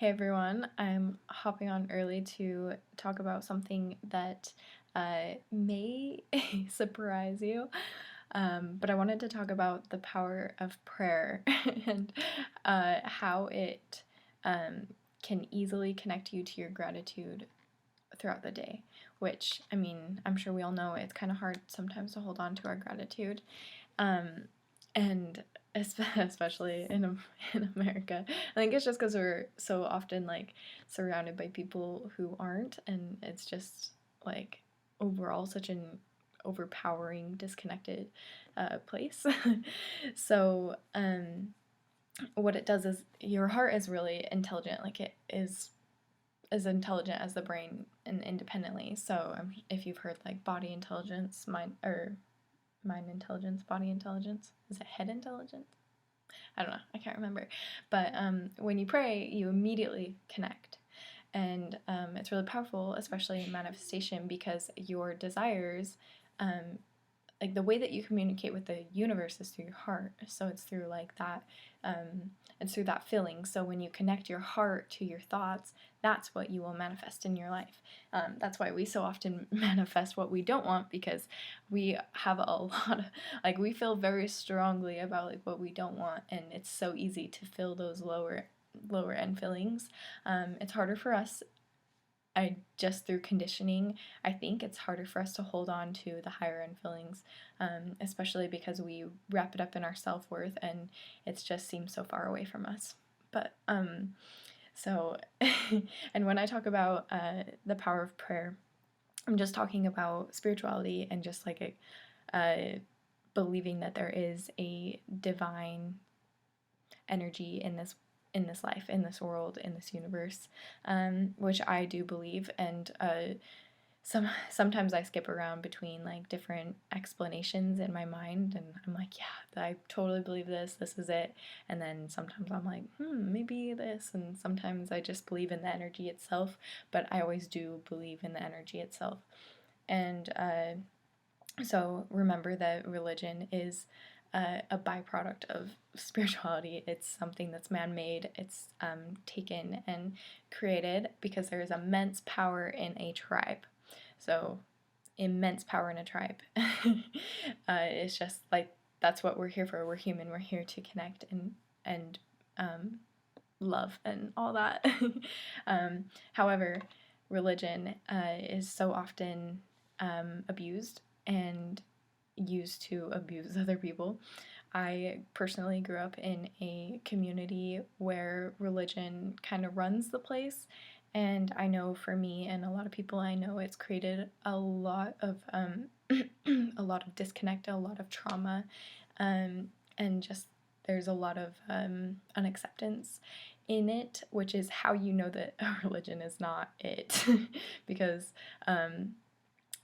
Hey everyone, I'm hopping on early to talk about something that may surprise you, but I wanted to talk about the power of prayer and how it um, can easily connect you to your gratitude throughout the day. Which, I mean, I'm sure we all know it's kind of hard sometimes to hold on to our gratitude. Um, and especially in America, I think it's just because we're so often like surrounded by people who aren't, and it's just like overall such an overpowering, disconnected place. So, what it does is your heart is really intelligent, like it is as intelligent as the brain and independently. So, if you've heard like body intelligence, mind intelligence, body intelligence. Is it head intelligence? I don't know. I can't remember. But when you pray, you immediately connect. And it's really powerful, especially in manifestation, because your desires, um, like the way that you communicate with the universe is through your heart. So it's through like that, it's through that feeling. So when you connect your heart to your thoughts, that's what you will manifest in your life. That's why we so often manifest what we don't want, because we have a lot of, like, we feel very strongly about like what we don't want, and it's so easy to feel those lower end feelings. It's harder for us. I just through conditioning, I think it's harder for us to hold on to the higher end feelings, especially because we wrap it up in our self worth, and it just seems so far away from us. But so, and when I talk about the power of prayer, I'm just talking about spirituality and just like believing that there is a divine energy in this life, in this world, in this universe, which I do believe. And sometimes I skip around between like different explanations in my mind, and I'm like, yeah, I totally believe this. This is it. And then sometimes I'm like, maybe this. And sometimes I just believe in the energy itself. But I always do believe in the energy itself. And so remember that religion is a byproduct of spirituality. It's something that's man made, it's taken and created because there is immense power in a tribe. So, immense power in a tribe. It's just like that's what we're here for. We're human, we're here to connect and love and all that. However, religion is so often abused and used to abuse other people. I personally grew up in a community where religion kind of runs the place, and I know for me and a lot of people I know, it's created a lot of a lot of disconnect, a lot of trauma, and just there's a lot of unacceptance in it, which is how you know that a religion is not it, because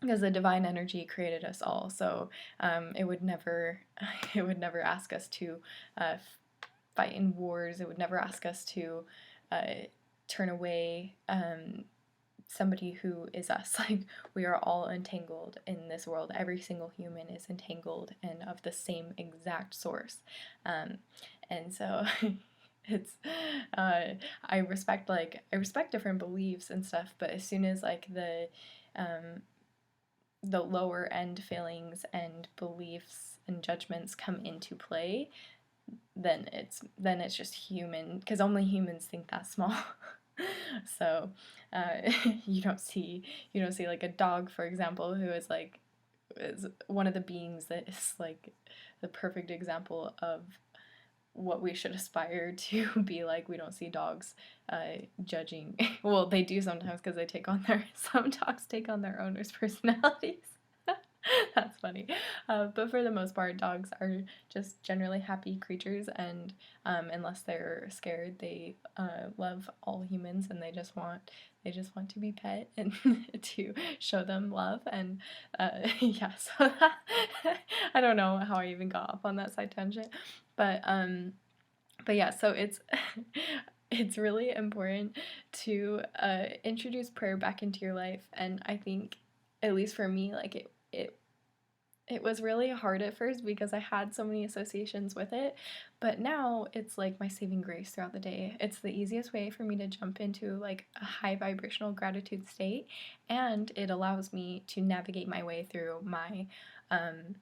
because the divine energy created us all, so it would never it would never ask us to fight in wars. It would never ask us to turn away somebody who is us. Like, we are all entangled in this world. Every single human is entangled and of the same exact source, and so it's I respect different beliefs and stuff, but as soon as like the lower end feelings and beliefs and judgments come into play, then it's just human, because only humans think that small. So you don't see like a dog, for example, who is one of the beings that is like the perfect example of what we should aspire to be like. We don't see dogs judging. Well, they do sometimes, because some dogs take on their owners' personalities. That's funny. But for the most part, dogs are just generally happy creatures, and unless they're scared, they love all humans, and they just want to be pet and to show them love. And yeah, so I don't know how I even got off on that side tangent, but yeah, so it's it's really important to introduce prayer back into your life, and I think, at least for me, like it It was really hard at first because I had so many associations with it, but now it's like my saving grace throughout the day. It's the easiest way for me to jump into like a high vibrational gratitude state, and it allows me to navigate my way through um,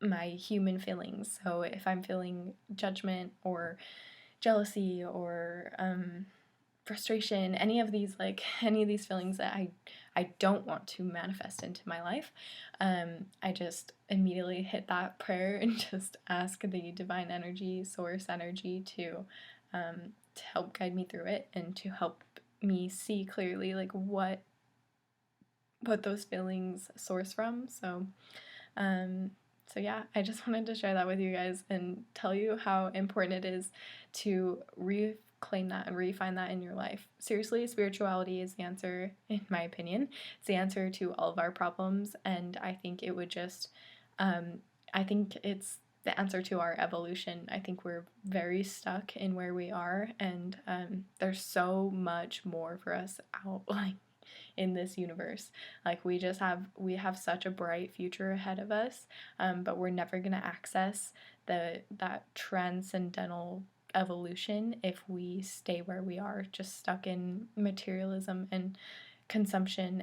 my human feelings. So if I'm feeling judgment or jealousy or frustration, any of these feelings that I don't want to manifest into my life, I just immediately hit that prayer and just ask the divine energy, source energy, to help guide me through it and to help me see clearly like what those feelings source from. Um, so yeah, I just wanted to share that with you guys and tell you how important it is to reclaim that and refine that in your life. Seriously, spirituality is the answer, in my opinion. It's the answer to all of our problems, and I think it would just, I think it's the answer to our evolution. I think we're very stuck in where we are, and there's so much more for us out, like in this universe. Like we have such a bright future ahead of us, but we're never gonna access that transcendental evolution if we stay where we are, just stuck in materialism and consumption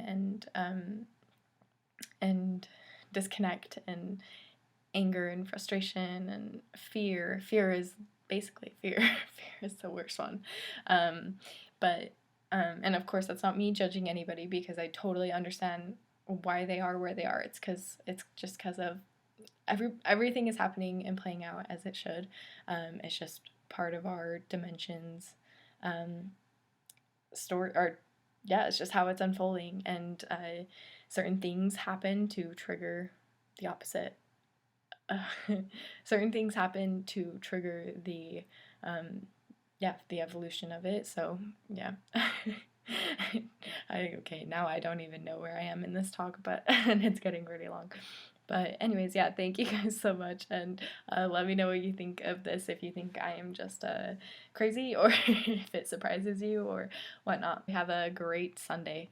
and disconnect and anger and frustration and fear. Fear is basically fear. Fear is the worst one. But and of course, that's not me judging anybody because I totally understand why they are where they are. It's just because of everything is happening and playing out as it should. It's just part of our dimensions story, or yeah, it's just how it's unfolding, and certain things happen to trigger the opposite. uh, Certain things happen to trigger um, the evolution of it. So yeah, okay, now I don't even know where I am in this talk, but and it's getting really long. But anyways, yeah, thank you guys so much, and let me know what you think of this. If you think I am just crazy, or if it surprises you, or whatnot. Have a great Sunday.